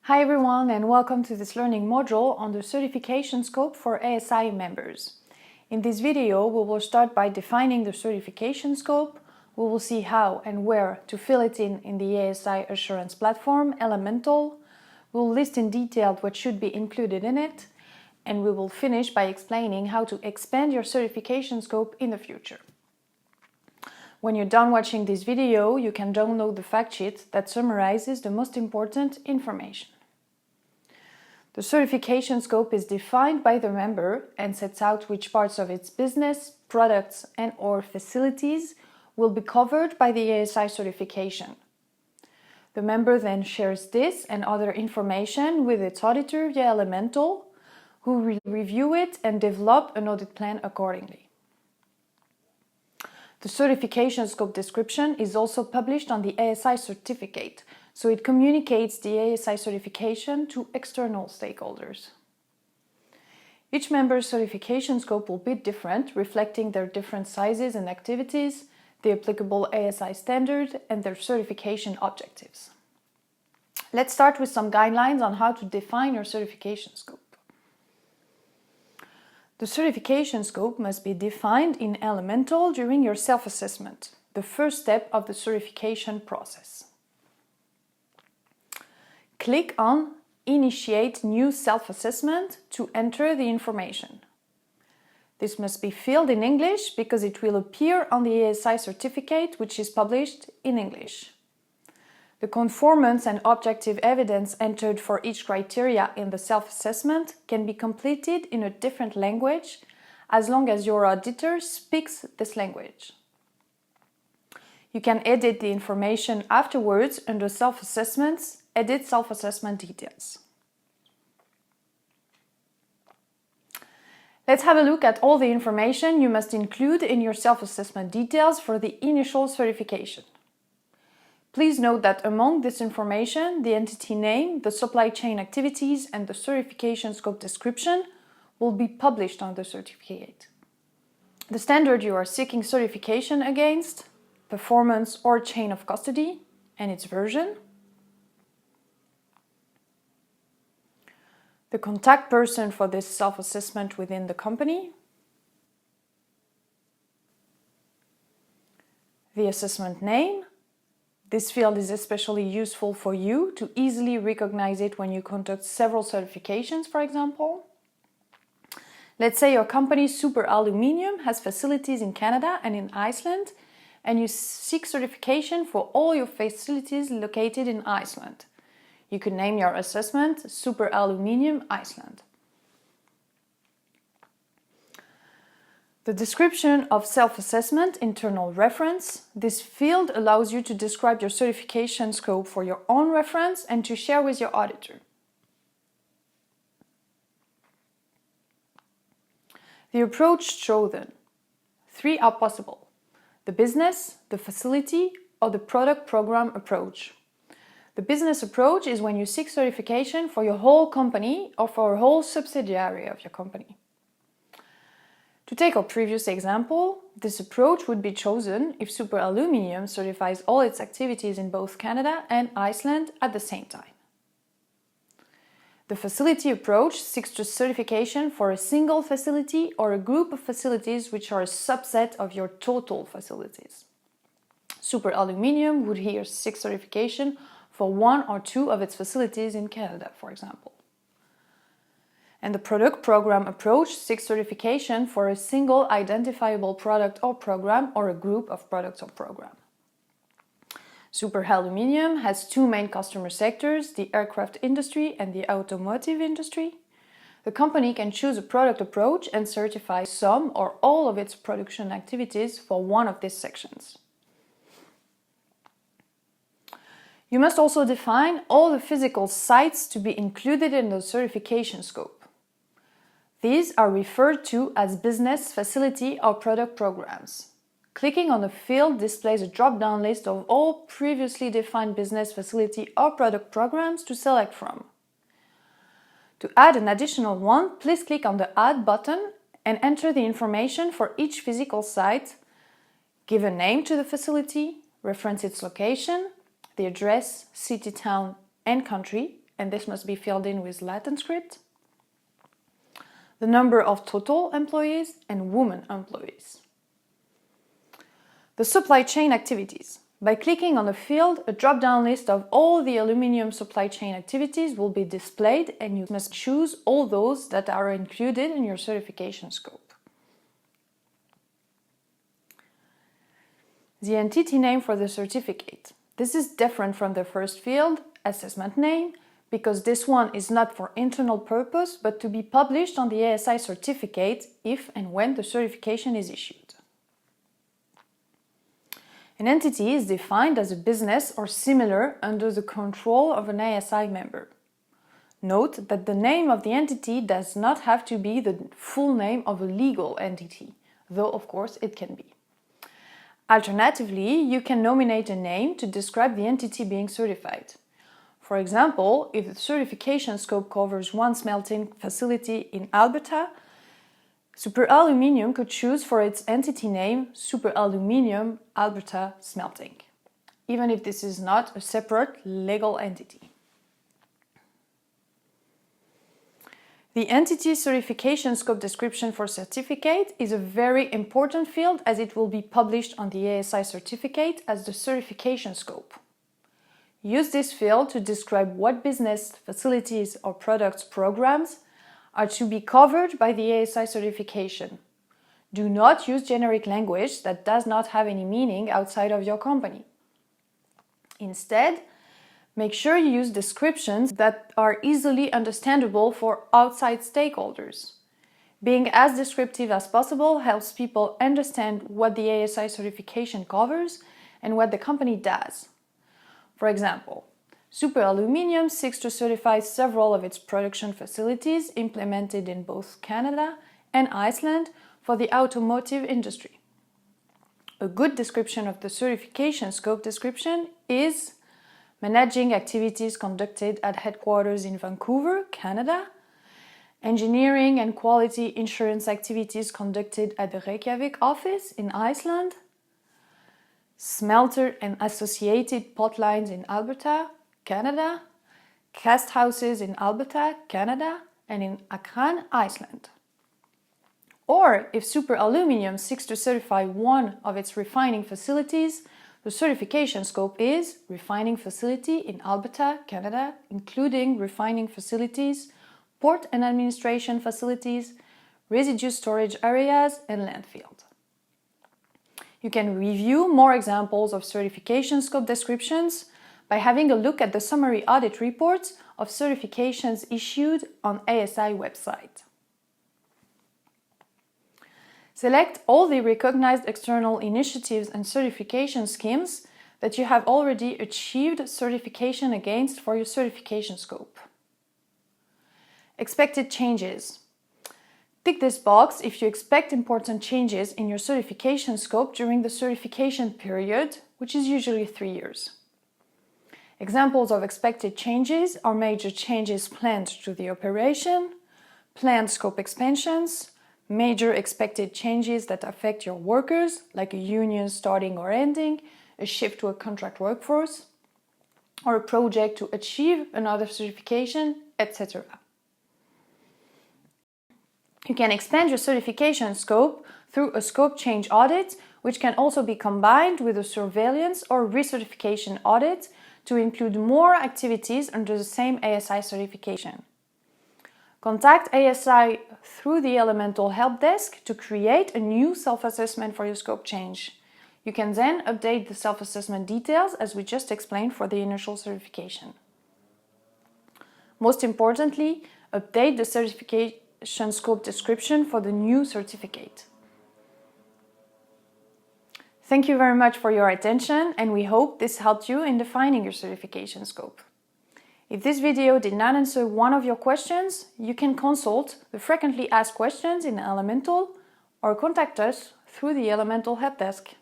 Hi everyone, and welcome to this learning module on the certification scope for ASI members. In this video, we will start by defining the certification scope. We will see how and where to fill it in the ASI assurance platform, Elemental. We'll list in detail what should be included in it, and we will finish by explaining how to expand your certification scope in the future. When you're done watching this video, you can download the fact sheet that summarizes the most important information. The certification scope is defined by the member and sets out which parts of its business, products, and/or facilities will be covered by the ASI certification. The member then shares this and other information with its auditor via Elemental, who will review it and develop an audit plan accordingly. The certification scope description is also published on the ASI certificate, so it communicates the ASI certification to external stakeholders. Each member's certification scope will be different, reflecting their different sizes and activities, the applicable ASI standard, and their certification objectives. Let's start with some guidelines on how to define your certification scope. The certification scope must be defined in Elemental during your self-assessment, the first step of the certification process. Click on Initiate New Self-Assessment to enter the information. This must be filled in English because it will appear on the ASI certificate, which is published in English. The conformance and objective evidence entered for each criteria in the self-assessment can be completed in a different language as long as your auditor speaks this language. You can edit the information afterwards under Self-Assessments, Edit Self-Assessment Details. Let's have a look at all the information you must include in your self-assessment details for the initial certification. Please note that among this information, the entity name, the supply chain activities, and the certification scope description will be published on the certificate. The standard you are seeking certification against, performance or chain of custody, and its version, the contact person for this self-assessment within the company, the assessment name. This field is especially useful for you to easily recognize it when you conduct several certifications, for example. Let's say your company, Super Aluminium, has facilities in Canada and in Iceland, and you seek certification for all your facilities located in Iceland. You could name your assessment Super Aluminium Iceland. The description of self-assessment internal reference. This field allows you to describe your certification scope for your own reference and to share with your auditor. The approach chosen. 3 are possible: the business, the facility, or the product program approach. The business approach is when you seek certification for your whole company or for a whole subsidiary of your company. To take our previous example, this approach would be chosen if Super Aluminium certifies all its activities in both Canada and Iceland at the same time. The facility approach seeks the certification for a single facility or a group of facilities which are a subset of your total facilities. Super Aluminium would here seek certification for 1 or 2 of its facilities in Canada, for example. And the product program approach seeks certification for a single identifiable product or program or a group of products or program. Super Aluminium has 2 main customer sectors, the aircraft industry and the automotive industry. The company can choose a product approach and certify some or all of its production activities for one of these sections. You must also define all the physical sites to be included in the certification scope. These are referred to as business, facility, or product programs. Clicking on a field displays a drop-down list of all previously defined business, facility, or product programs to select from. To add an additional one, please click on the Add button and enter the information for each physical site. Give a name to the facility, reference its location, the address, city, town, and country, and this must be filled in with Latin script, the number of total employees and women employees. The supply chain activities. By clicking on a field, a drop-down list of all the aluminium supply chain activities will be displayed, and you must choose all those that are included in your certification scope. The entity name for the certificate. This is different from the first field, assessment name, because this one is not for internal purpose, but to be published on the ASI certificate if and when the certification is issued. An entity is defined as a business or similar under the control of an ASI member. Note that the name of the entity does not have to be the full name of a legal entity, though of course it can be. Alternatively, you can nominate a name to describe the entity being certified. For example, if the certification scope covers one smelting facility in Alberta, Super Aluminium could choose for its entity name Super Aluminium Alberta Smelting, even if this is not a separate legal entity. The entity certification scope description for certificate is a very important field as it will be published on the ASI certificate as the certification scope. Use this field to describe what business, facilities, or products programs are to be covered by the ASI certification. Do not use generic language that does not have any meaning outside of your company. Instead, make sure you use descriptions that are easily understandable for outside stakeholders. Being as descriptive as possible helps people understand what the ASI certification covers and what the company does. For example, Super Aluminium seeks to certify several of its production facilities implemented in both Canada and Iceland for the automotive industry. A good description of the certification scope description is managing activities conducted at headquarters in Vancouver, Canada, engineering and quality insurance activities conducted at the Reykjavik office in Iceland, smelter and associated pot lines in Alberta, Canada, cast houses in Alberta, Canada, and in Akron, Iceland. Or if Super Aluminium seeks to certify one of its refining facilities, the certification scope is refining facility in Alberta, Canada, including refining facilities, port and administration facilities, residue storage areas, and landfill. You can review more examples of certification scope descriptions by having a look at the summary audit reports of certifications issued on ASI website. Select all the recognized external initiatives and certification schemes that you have already achieved certification against for your certification scope. Expected changes. Tick this box if you expect important changes in your certification scope during the certification period, which is usually 3 years. Examples of expected changes are major changes planned to the operation, planned scope expansions, major expected changes that affect your workers, like a union starting or ending, a shift to a contract workforce, or a project to achieve another certification, etc. You can expand your certification scope through a scope change audit, which can also be combined with a surveillance or recertification audit to include more activities under the same ASI certification. Contact ASI through the Elemental Help Desk to create a new self-assessment for your scope change. You can then update the self-assessment details as we just explained for the initial certification. Most importantly, update the certification scope description for the new certificate. Thank you very much for your attention, and we hope this helped you in defining your certification scope. If this video did not answer one of your questions, you can consult the frequently asked questions in Elemental or contact us through the Elemental Help Desk.